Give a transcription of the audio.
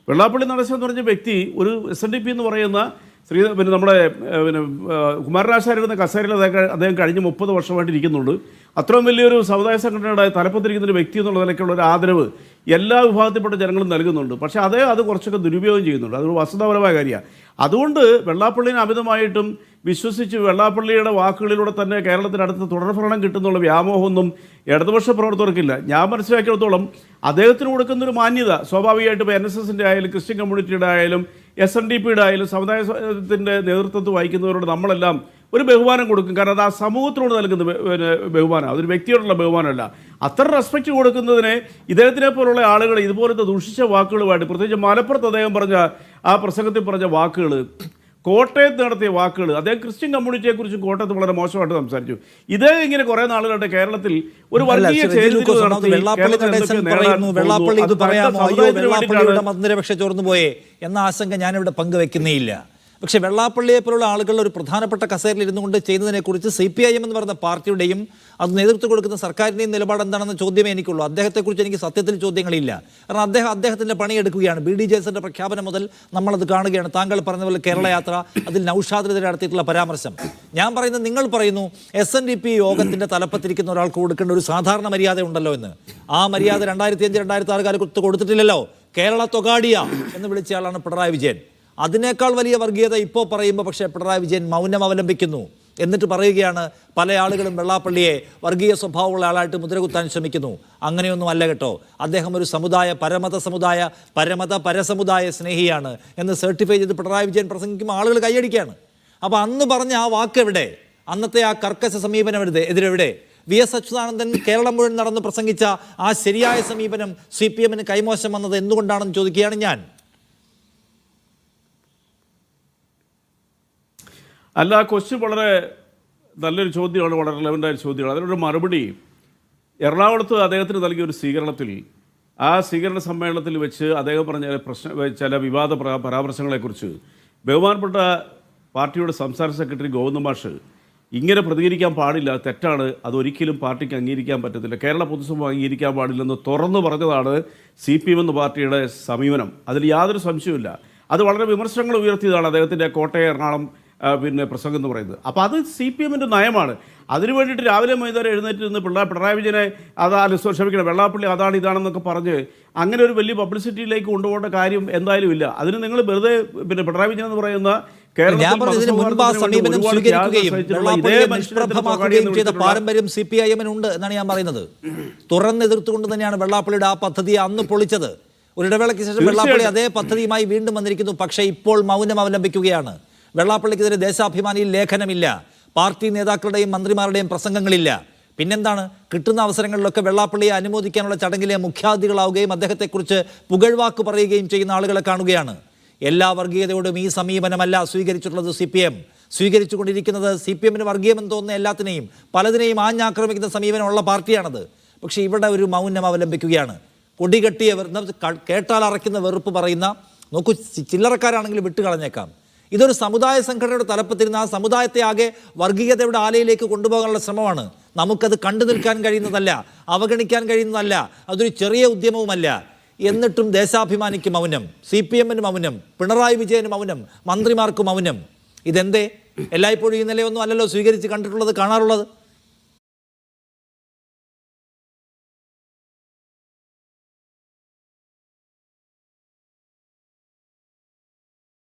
വെള്ളാപ്പള്ളി നടേശൻ എന്ന് പറഞ്ഞ വ്യക്തി ഒരു SNDP എന്ന് പറയുന്ന പിന്നെ നമ്മുടെ പിന്നെ കുമാരനാശാരി എന്ന കസേരയിൽ അദ്ദേഹം കഴിഞ്ഞ 30 വർഷമായിട്ട് ഇരിക്കുന്നുണ്ട്. അത്രയും വലിയൊരു സമുദായ സംഘടനയുടെ തലപ്പത്തിരിക്കുന്ന ഒരു വ്യക്തി എന്നുള്ള നിലയ്ക്കുള്ള ഒരു ആദരവ് എല്ലാ വിഭാഗത്തിൽപ്പെട്ട ജനങ്ങളും നൽകുന്നുണ്ട്. പക്ഷേ അത് കുറച്ചൊക്കെ ദുരുപയോഗം ചെയ്യുന്നുണ്ട്. അതൊരു വസ്തുതാപരമായ കാര്യമാണ്. അതുകൊണ്ട് വെള്ളാപ്പള്ളിനെ അമിതമായിട്ടും വിശ്വസിച്ച് വെള്ളാപ്പള്ളിയുടെ വാക്കുകളിലൂടെ തന്നെ കേരളത്തിനടുത്ത് തുടർഭരണം കിട്ടുന്നുള്ള വ്യാമോഹമൊന്നും ഇടതുപക്ഷ പ്രവർത്തകർക്കില്ല. ഞാൻ മനസ്സിലാക്കിയിടത്തോളം അദ്ദേഹത്തിന് കൊടുക്കുന്നൊരു മാന്യത സ്വാഭാവികമായിട്ടും NSSൻ്റെ ആയാലും ക്രിസ്ത്യൻ കമ്മ്യൂണിറ്റിയുടെ ആയാലും SNDPയുടെ ആയാലും സമുദായത്തിൻ്റെ നേതൃത്വത്തിൽ വഹിക്കുന്നവരോട് നമ്മളെല്ലാം ഒരു ബഹുമാനം കൊടുക്കും. കാരണം അത് ആ സമൂഹത്തിനോട് നൽകുന്ന ബഹുമാനം, അതൊരു വ്യക്തിയോടുള്ള ബഹുമാനമല്ല. അത്ര റെസ്പെക്റ്റ് കൊടുക്കുന്നതിനെ ഇദ്ദേഹത്തിനെ പോലുള്ള ആളുകൾ ഇതുപോലത്തെ ദൂഷിച്ച വാക്കുകളുമായിട്ട്, പ്രത്യേകിച്ച് മലപ്പുറത്ത് അദ്ദേഹം പറഞ്ഞ ആ പ്രസംഗത്തിൽ പറഞ്ഞ വാക്കുകൾ, കോട്ടയത്ത് നടത്തിയ വാക്കുകൾ, അദ്ദേഹം ക്രിസ്ത്യൻ കമ്മ്യൂണിറ്റിയെക്കുറിച്ചും കോട്ടയത്ത് വളരെ മോശമായിട്ട് സംസാരിച്ചു. ഇതേ ഇങ്ങനെ കുറേ നാളുകളുടെ കേരളത്തിൽ ഒരു വർഗീയ മതനിരപേക്ഷ ചോർന്നു പോയേ എന്ന ആശങ്ക ഞാനിവിടെ പങ്കുവെക്കുന്നേയില്ല. പക്ഷേ വെള്ളാപ്പള്ളിയെ പോലുള്ള ആളുകൾ ഒരു പ്രധാനപ്പെട്ട കസേരയിൽ ഇരുന്നു കൊണ്ട് ചെയ്യുന്നതിനെക്കുറിച്ച് CPIM എന്ന് പറയുന്ന പാർട്ടിയുടെയും അത് നേതൃത്വം കൊടുക്കുന്ന സർക്കാരിൻ്റെയും നിലപാട് എന്താണെന്ന ചോദ്യമേ എനിക്കുള്ളൂ. അദ്ദേഹത്തെക്കുറിച്ച് എനിക്ക് സത്യത്തിൽ ചോദ്യങ്ങളില്ല. കാരണം അദ്ദേഹത്തിൻ്റെ പണിയെടുക്കുകയാണ്. BDJSൻ്റെ പ്രഖ്യാപനം മുതൽ നമ്മളത് കാണുകയാണ്. താങ്കൾ പറഞ്ഞ പോലെ കേരള യാത്ര, അതിൽ നൗഷാദിനെതിരെ നടത്തിയിട്ടുള്ള പരാമർശം. ഞാൻ പറയുന്നത്, നിങ്ങൾ പറയുന്നു SNDP യോഗത്തിൻ്റെ തലപ്പത്തിരിക്കുന്ന ഒരാൾക്ക് കൊടുക്കേണ്ട ഒരു സാധാരണ മര്യാദ ഉണ്ടല്ലോ എന്ന്. ആ മര്യാദ 2005-2006 കാലത്ത് കൊടുത്തിട്ടില്ലല്ലോ. കേരള തൊഗാഡിയ എന്ന് വിളിച്ചയാളാണ് പിണറായി വിജയൻ. അതിനേക്കാൾ വലിയ വർഗീയത ഇപ്പോൾ പറയുമ്പോൾ പക്ഷേ പിണറായി വിജയൻ മൗനം അവലംബിക്കുന്നു. എന്നിട്ട് പറയുകയാണ് പല ആളുകളും വെള്ളാപ്പള്ളിയെ വർഗീയ സ്വഭാവമുള്ള ആളായിട്ട് മുദ്രകുത്താൻ ശ്രമിക്കുന്നു. അങ്ങനെയൊന്നും അല്ല കേട്ടോ. അദ്ദേഹം ഒരു പരസമുദായ സ്നേഹിയാണ് എന്ന് സർട്ടിഫൈ ചെയ്ത് പിണറായി വിജയൻ പ്രസംഗിക്കുമ്പോൾ ആളുകൾ കൈയടിക്കുകയാണ്. അപ്പോൾ അന്ന് പറഞ്ഞ ആ വാക്ക് എവിടെ? അന്നത്തെ ആ കർക്കശ സമീപനം എതിരെവിടെ? VS അച്യുതാനന്ദൻ കേരളം മുഴുവൻ നടന്ന് പ്രസംഗിച്ച ആ ശരിയായ സമീപനം CPMന് കൈമോശം വന്നത് എന്തുകൊണ്ടാണെന്ന് ചോദിക്കുകയാണ് ഞാൻ. അല്ല, ആ ക്വസ്റ്റ്യൻ വളരെ നല്ലൊരു ചോദ്യമാണ്, വളരെ റെലവൻ്റായ ചോദ്യമാണ്. അതിനൊരു മറുപടി എറണാകുളത്ത് അദ്ദേഹത്തിന് നൽകിയ ഒരു സ്വീകരണത്തിൽ, ആ സ്വീകരണ സമ്മേളനത്തിൽ വെച്ച് അദ്ദേഹം പറഞ്ഞ ചില വിവാദ പരാമർശങ്ങളെക്കുറിച്ച് ബഹുമാനപ്പെട്ട പാർട്ടിയുടെ സംസ്ഥാന സെക്രട്ടറി ഗോവിന്ദ മാഷ് ഇങ്ങനെ പ്രതികരിക്കാൻ പാടില്ല, തെറ്റാണ്, അതൊരിക്കലും പാർട്ടിക്ക് അംഗീകരിക്കാൻ പറ്റത്തില്ല, കേരള പൊതുസമൂഹം അംഗീകരിക്കാൻ പാടില്ലെന്ന് തുറന്നു പറഞ്ഞതാണ് CPM എന്ന പാർട്ടിയുടെ സമീപനം. അതിൽ യാതൊരു സംശയവുമില്ല. അത് വളരെ വിമർശനങ്ങൾ ഉയർത്തിയതാണ് അദ്ദേഹത്തിൻ്റെ കോട്ടയം എറണാകുളം പിന്നെ പ്രസംഗം എന്ന് പറയുന്നത്. അപ്പോൾ അത് CPMൻ്റെ നയമാണ്. അതിനു വേണ്ടിയിട്ട് രാവിലെ വൈകുന്നേരം എഴുന്നേറ്റ് നിന്ന് പിണറായി വിജയനെ ക്ഷമിക്കണം വെള്ളാപ്പള്ളി അതാണ് ഇതാണെന്നൊക്കെ പറഞ്ഞ് അങ്ങനെ ഒരു വലിയ പബ്ലിസിറ്റിയിലേക്ക് കൊണ്ടുപോകേണ്ട കാര്യം എന്തായാലും ഇല്ല. അതിന് നിങ്ങൾ വെറുതെ പിന്നെ പിണറായി വിജയൻ എന്ന് പറയുന്ന പാരമ്പര്യം CPIMനുണ്ട് എന്നാണ് ഞാൻ പറയുന്നത്. തുറന്നെതിർത്തുകൊണ്ട് തന്നെയാണ് വെള്ളാപ്പള്ളിയുടെ ആ പദ്ധതിയെ അന്ന് പൊളിച്ചത്. ഒരു ഇടവേളയ്ക്ക് ശേഷം വെള്ളാപ്പള്ളി അതേ പദ്ധതിയുമായി വീണ്ടും വന്നിരിക്കുന്നു. പക്ഷേ ഇപ്പോൾ മൗനം അവലംബിക്കുകയാണ്. വെള്ളാപ്പള്ളിക്കെതിരെ ദേശാഭിമാനിയിൽ ലേഖനമില്ല, പാർട്ടി നേതാക്കളുടെയും മന്ത്രിമാരുടെയും പ്രസംഗങ്ങളില്ല. പിന്നെന്താണ്? കിട്ടുന്ന അവസരങ്ങളിലൊക്കെ വെള്ളാപ്പള്ളിയെ അനുമോദിക്കാനുള്ള ചടങ്ങിലെ മുഖ്യാതിഥികളാവുകയും അദ്ദേഹത്തെക്കുറിച്ച് പുകഴ്വാക്ക് പറയുകയും ചെയ്യുന്ന ആളുകളെ കാണുകയാണ്. എല്ലാ വർഗീയതയോടും ഈ സമീപനമല്ല സ്വീകരിച്ചിട്ടുള്ളത് CPM. സ്വീകരിച്ചുകൊണ്ടിരിക്കുന്നത് CPMന് വർഗീയമെന്ന് തോന്നുന്ന എല്ലാത്തിനെയും പലതിനെയും ആഞ്ഞാക്രമിക്കുന്ന സമീപനമുള്ള പാർട്ടിയാണത്. പക്ഷേ ഇവിടെ ഒരു മൗനം അവലംബിക്കുകയാണ്. കൊടികെട്ടിയ കേട്ടാൽ അറയ്ക്കുന്ന വെറുപ്പ് പറയുന്ന, നോക്കൂ, ചില്ലറക്കാരാണെങ്കിലും വിട്ടുകളഞ്ഞേക്കാം. ഇതൊരു സമുദായ സംഘടനയുടെ തലപ്പത്തിരുന്ന ആ സമുദായത്തെ ആകെ വർഗീയതയുടെ ആലയിലേക്ക് കൊണ്ടുപോകാനുള്ള ശ്രമമാണ്. നമുക്കത് കണ്ടു നിൽക്കാൻ കഴിയുന്നതല്ല, അവഗണിക്കാൻ കഴിയുന്നതല്ല, അതൊരു ചെറിയ ഉദ്യമവുമല്ല. എന്നിട്ടും ദേശാഭിമാനിക്ക് മൗനം, CPMന് മൗനം, പിണറായി വിജയന് മൗനം, മന്ത്രിമാർക്ക് മൗനം. ഇതെന്തേ? എല്ലായ്പ്പോഴും ഈ നിലയൊന്നും അല്ലല്ലോ സ്വീകരിച്ച് കണ്ടിട്ടുള്ളത്, കാണാറുള്ളത്.